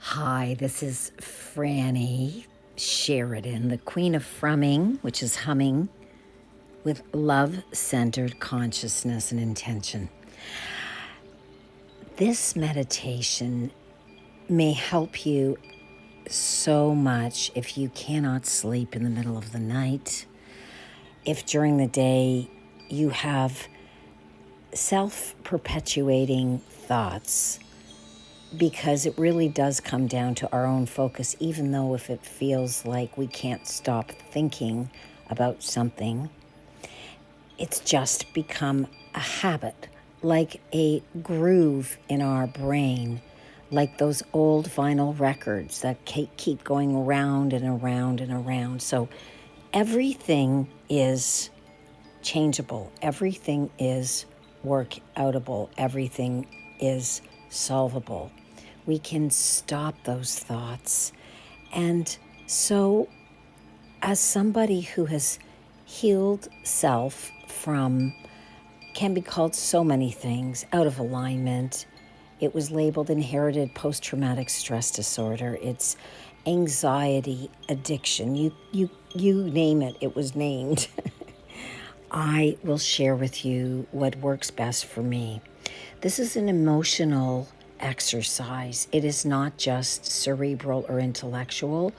Hi, this is Franny Sheridan, the Queen of Frumming, which is humming with love-centered consciousness and intention. This meditation may help you so much if you cannot sleep in the middle of the night, if during the day you have self-perpetuating thoughts, because it really does come down to our own focus, even though if it feels like we can't stop thinking about something, it's just become a habit, like a groove in our brain, like those old vinyl records that keep going around and around and around. So everything is changeable. Everything is work-outable. Everything is solvable. We can stop those thoughts. And so, as somebody who has healed self from, can be called so many things, out of alignment, it was labeled inherited post-traumatic stress disorder. It's anxiety, addiction. You name it, it was named. I will share with you what works best for me. This is an emotional exercise. It is not just cerebral or intellectual,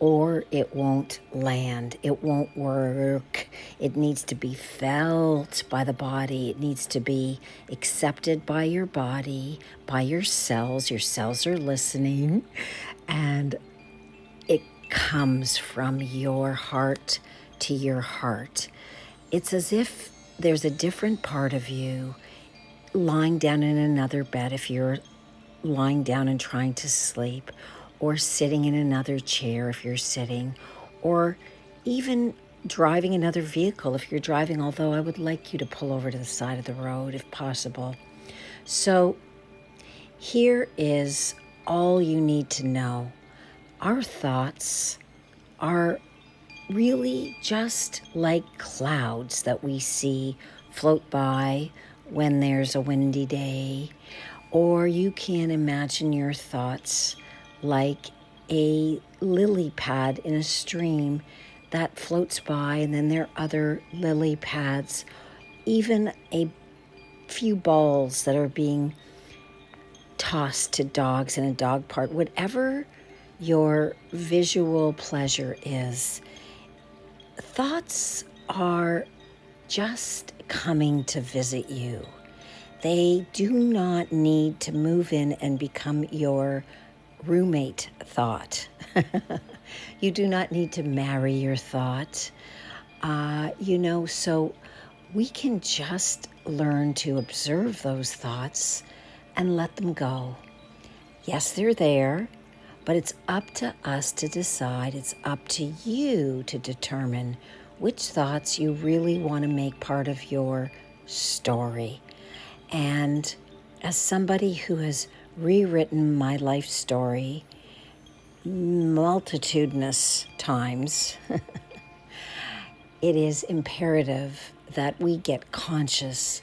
or it won't land. It won't work. It needs to be felt by the body. It needs to be accepted by your body, by your cells. Your cells are listening, and it comes from your heart to your heart. It's as if there's a different part of you lying down in another bed, if you're lying down and trying to sleep, or sitting in another chair if you're sitting, or even driving another vehicle if you're driving, although I would like you to pull over to the side of the road if possible. So here is all you need to know. Our thoughts are really just like clouds that we see float by when there's a windy day, or you can imagine your thoughts like a lily pad in a stream that floats by, and then there are other lily pads, even a few balls that are being tossed to dogs in a dog park. Whatever your visual pleasure is, thoughts are just coming to visit you. They do not need to move in and become your roommate thought. You do not need to marry your thought. So we can just learn to observe those thoughts and let them go. Yes, they're there, but it's up to us to decide. It's up to you to determine which thoughts you really want to make part of your story. And as somebody who has rewritten my life story multitudinous times, it is imperative that we get conscious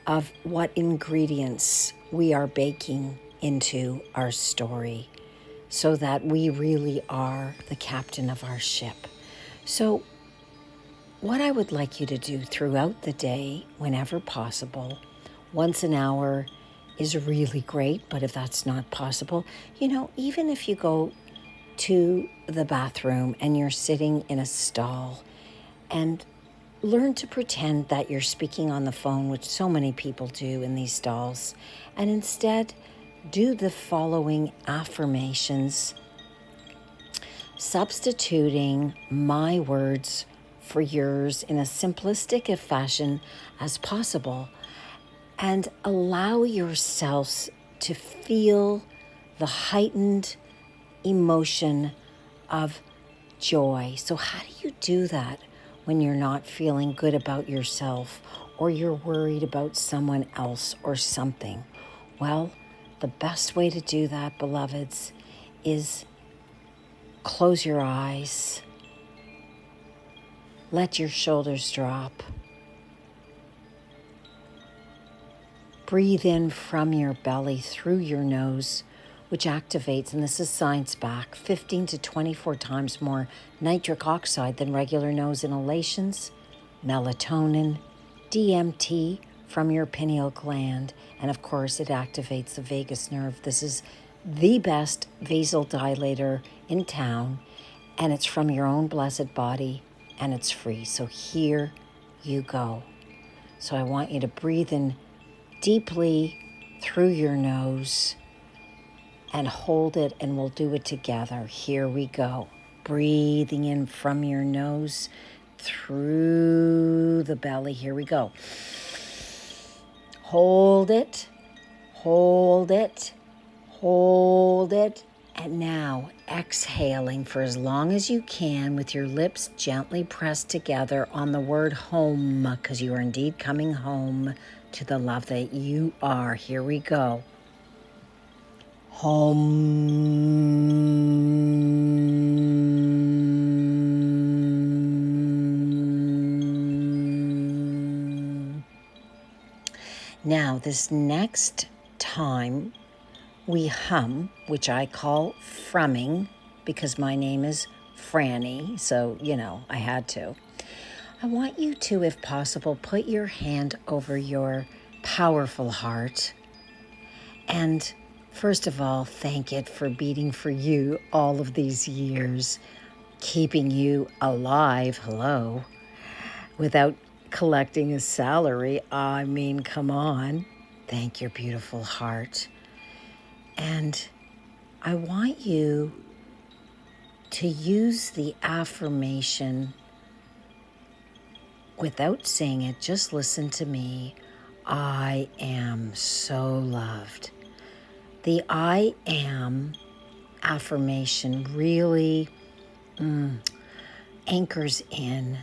of what ingredients we are baking into our story, so that we really are the captain of our ship. So what I would like you to do throughout the day, whenever possible, once an hour is really great, but if that's not possible, even if you go to the bathroom and you're sitting in a stall, and learn to pretend that you're speaking on the phone, which so many people do in these stalls, and instead do the following affirmations, substituting my words for yours in a simplistic fashion as possible, and allow yourselves to feel the heightened emotion of joy. So how do you do that when you're not feeling good about yourself, or you're worried about someone else or something? Well, the best way to do that, beloveds, is close your eyes, let your shoulders drop, breathe in from your belly through your nose which activates, and this is science back, 15 to 24 times more nitric oxide than regular nose inhalations, melatonin, DMT from your pineal gland, and of course it activates the vagus nerve. This is the best vasodilator in town, and it's from your own blessed body, and it's free. So here you go. So I want you to breathe in deeply through your nose and hold it, and we'll do it together. Here we go. Breathing in from your nose through the belly. Here we go. Hold it, hold it, hold it. And now exhaling for as long as you can with your lips gently pressed together on the word home, because you are indeed coming home to the love that you are. Here we go. Home. Now, this next time we hum, which I call frumming, because my name is Franny, so, I had to. I want you to, if possible, put your hand over your powerful heart and, first of all, thank it for beating for you all of these years, keeping you alive, hello, without collecting a salary. I mean, come on. Thank your beautiful heart. And I want you to use the affirmation without saying it. Just listen to me. I am so loved. The I am affirmation really anchors in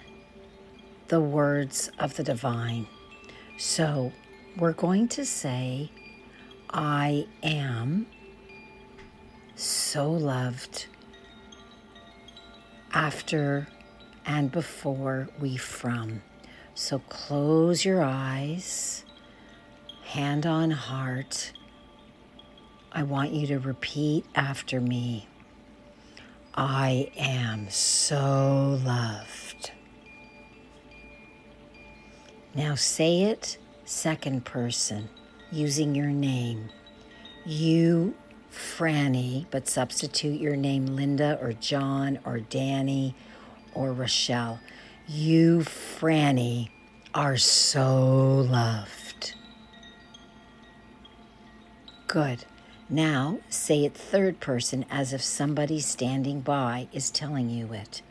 the words of the divine. So we're going to say, I am so loved after and before we from. So close your eyes, hand on heart. I want you to repeat after me. I am so loved. Now say it second person, using your name. You, Franny, but substitute your name Linda or John or Danny or Rochelle. You, Franny, are so loved. Good. Now say it third person as if somebody standing by is telling you it.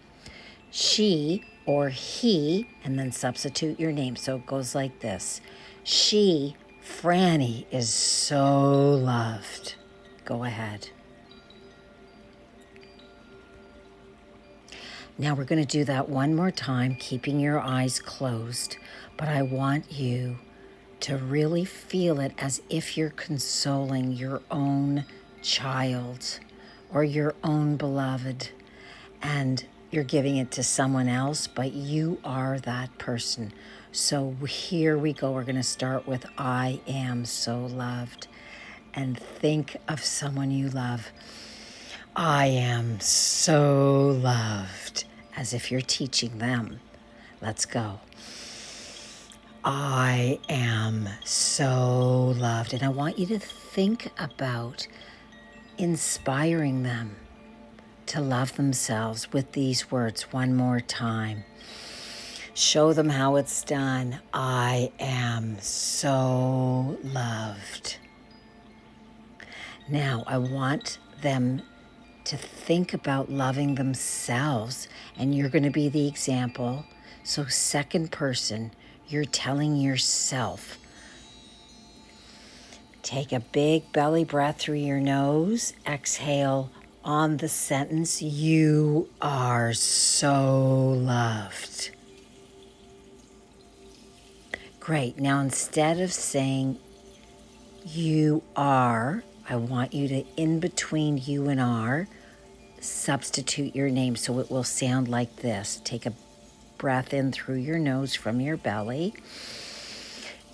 She or he, and then substitute your name. So it goes like this. She, Franny, is so loved. Go ahead. Now we're going to do that one more time, keeping your eyes closed. But I want you to really feel it as if you're consoling your own child or your own beloved, and you're giving it to someone else, but you are that person. So here we go. We're going to start with I am so loved, and think of someone you love. I am so loved, as if you're teaching them. Let's go. I am so loved. And I want you to think about inspiring them to love themselves with these words one more time. Show them how it's done. I am so loved. Now, I want them to think about loving themselves, and you're going to be the example. So second person, you're telling yourself. Take a big belly breath through your nose. Exhale on the sentence, you are so loved. Great. Now instead of saying you are, I want you to, in between you and are, substitute your name so it will sound like this. Take a breath in through your nose from your belly.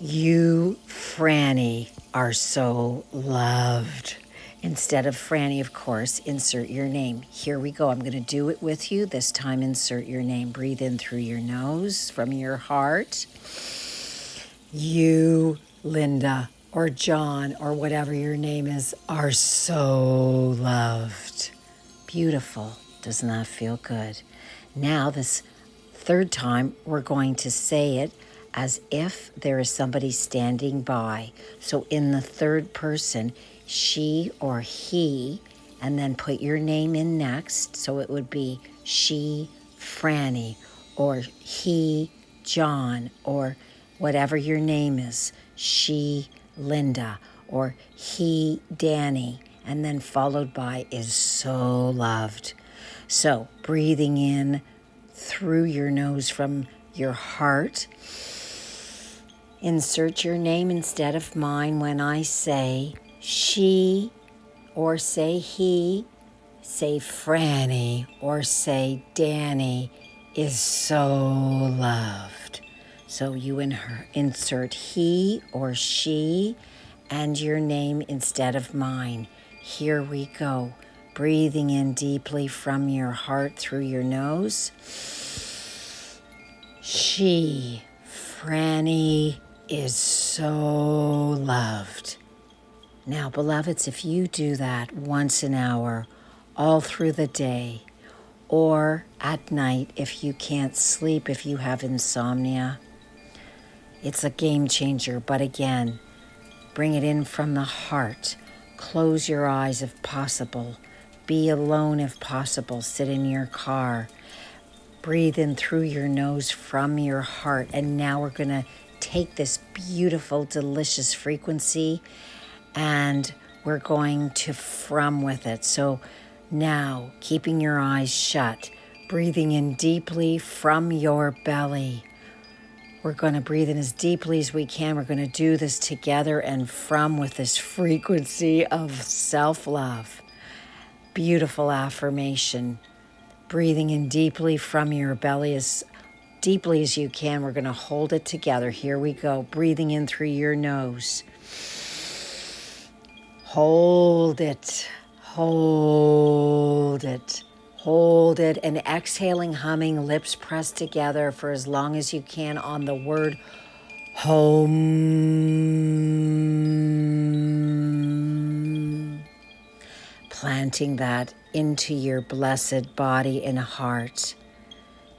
You, Franny, are so loved. Instead of Franny, of course, insert your name. Here we go. I'm going to do it with you. This time, insert your name. Breathe in through your nose, from your heart. You, Linda, or John, or whatever your name is, are so loved. Beautiful. Doesn't that feel good? Now, this third time, we're going to say it as if there is somebody standing by. So in the third person, she or he, and then put your name in next. So it would be she, Franny, or he, John, or whatever your name is, she, Linda, or he, Danny, and then followed by is so loved. So breathing in through your nose from your heart. Insert your name instead of mine when I say she, or say he, say Franny, or say Danny is so loved. So you insert he or she and your name instead of mine. Here we go. Breathing in deeply from your heart through your nose. She, Franny, is so loved. Now, beloveds, if you do that once an hour, all through the day, or at night if you can't sleep, if you have insomnia, it's a game changer. But again, bring it in from the heart. Close your eyes if possible. Be alone if possible. Sit in your car. Breathe in through your nose from your heart. And now we're going to take this beautiful, delicious frequency and we're going to from with it. So now, keeping your eyes shut, breathing in deeply from your belly. We're going to breathe in as deeply as we can. We're going to do this together and from with this frequency of self-love. Beautiful affirmation. Breathing in deeply from your belly as deeply as you can. We're going to hold it together. Here we go. Breathing in through your nose. Hold it. Hold it. Hold it. And exhaling, humming, lips pressed together for as long as you can on the word home. Planting that into your blessed body and heart.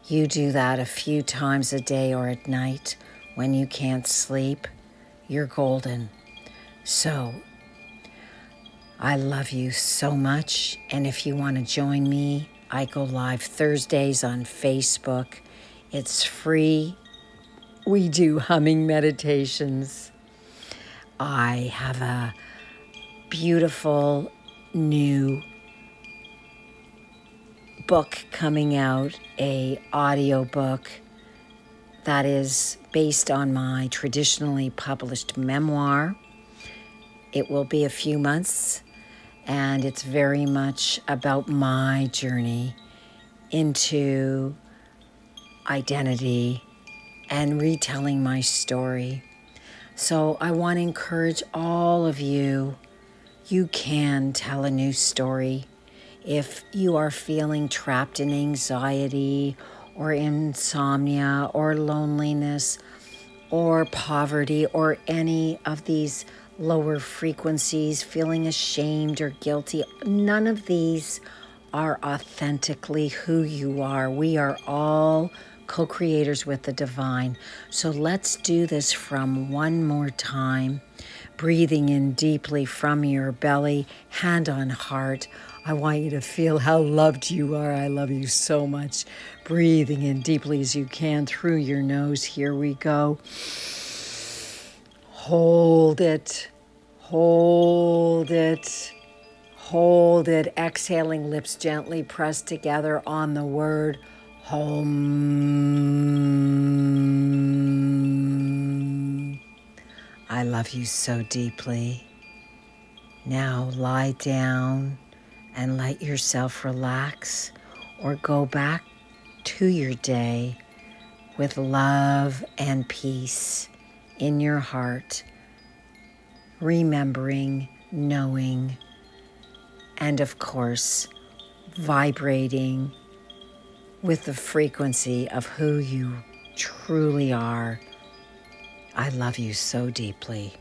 You do that a few times a day or at night when you can't sleep. You're golden. So, I love you so much. And if you want to join me, I go live Thursdays on Facebook. It's free. We do humming meditations. I have a beautiful new book coming out, a audio book that is based on my traditionally published memoir. It will be a few months, and it's very much about my journey into identity and retelling my story. So I want to encourage all of you, you can tell a new story. If you are feeling trapped in anxiety or insomnia or loneliness or poverty or any of these lower frequencies, feeling ashamed or guilty, none of these are authentically who you are. We are all co-creators with the divine. So let's do this from one more time. Breathing in deeply from your belly, hand on heart. I want you to feel how loved you are. I love you so much. Breathing in deeply as you can through your nose. Here we go. Hold it. Hold it. Hold it. Exhaling, lips gently pressed together on the word home. I love you so deeply. Now lie down and let yourself relax or go back to your day with love and peace in your heart, remembering, knowing And of course, vibrating with the frequency of who you truly are. I love you so deeply.